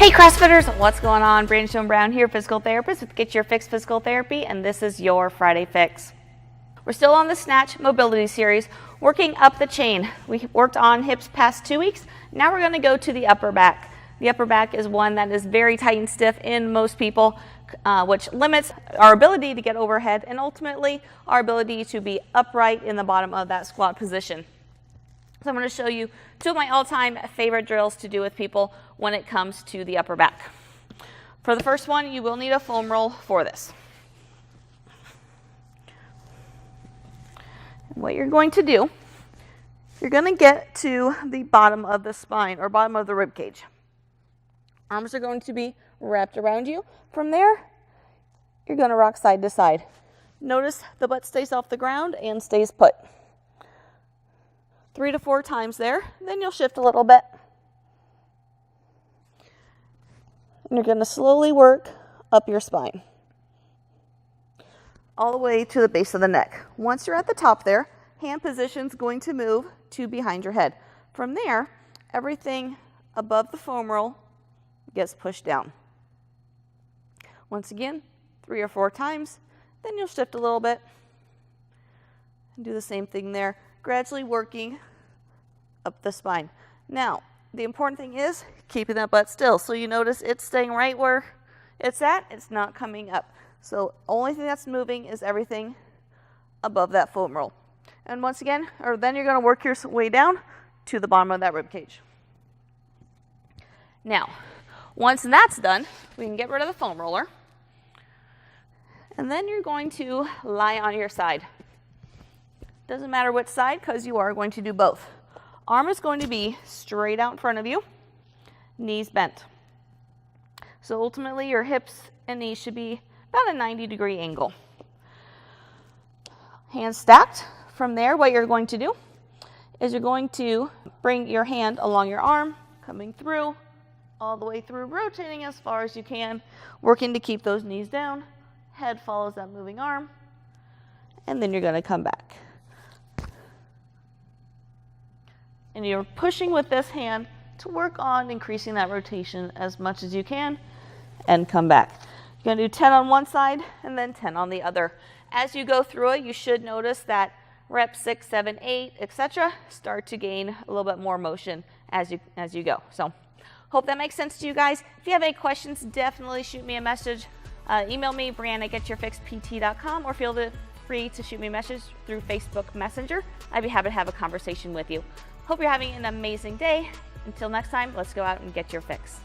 Hey CrossFitters, what's going on? Brandon Brown here, physical therapist with Get Your Fix Physical Therapy, and this is your Friday Fix. We're still on the Snatch mobility series, working up the chain. We worked on hips past 2 weeks. Now we're going to go to the upper back. The upper back is one that is very tight and stiff in most people, which limits our ability to get overhead and ultimately our ability to be upright in the bottom of that squat position. So I'm going to show you two of my all-time favorite drills to do with people when it comes to the upper back. For the first one, you will need a foam roll for this. What you're going to do, you're going to get to the bottom of the spine or bottom of the rib cage. Arms are going to be wrapped around you. From there, you're going to rock side to side. Notice the butt stays off the ground and stays put. 3 to 4 times there, then you'll shift a little bit. And you're going to slowly work up your spine, all the way to the base of the neck. Once you're at the top there, hand position's going to move to behind your head. From there, everything above the foam roll gets pushed down. Once again, 3 or 4 times, then you'll shift a little bit and do the same thing there, gradually working up the spine. Now, the important thing is keeping that butt still. So you notice it's staying right where it's at, it's not coming up. So only thing that's moving is everything above that foam roll. And once again, then you're going to work your way down to the bottom of that rib cage. Now, once that's done, we can get rid of the foam roller. And then you're going to lie on your side. Doesn't matter which side because you are going to do both. Arm is going to be straight out in front of you, knees bent. So ultimately your hips and knees should be about a 90-degree angle. Hands stacked. From there, what you're going to do is you're going to bring your hand along your arm, coming through, all the way through, rotating as far as you can, working to keep those knees down. Head follows that moving arm, and then you're going to come back. And you're pushing with this hand to work on increasing that rotation as much as you can and come back. You're going to do 10 on one side and then 10 on the other. As you go through it, you should notice that reps 6, 7, 8, etc. start to gain a little bit more motion as you go. So hope that makes sense to you guys. If you have any questions, definitely shoot me a message. Email me, Brianna@getyourfixpt.com, or feel free to shoot me a message through Facebook Messenger. I'd be happy to have a conversation with you. Hope you're having an amazing day. Until next time, let's go out and get your fix.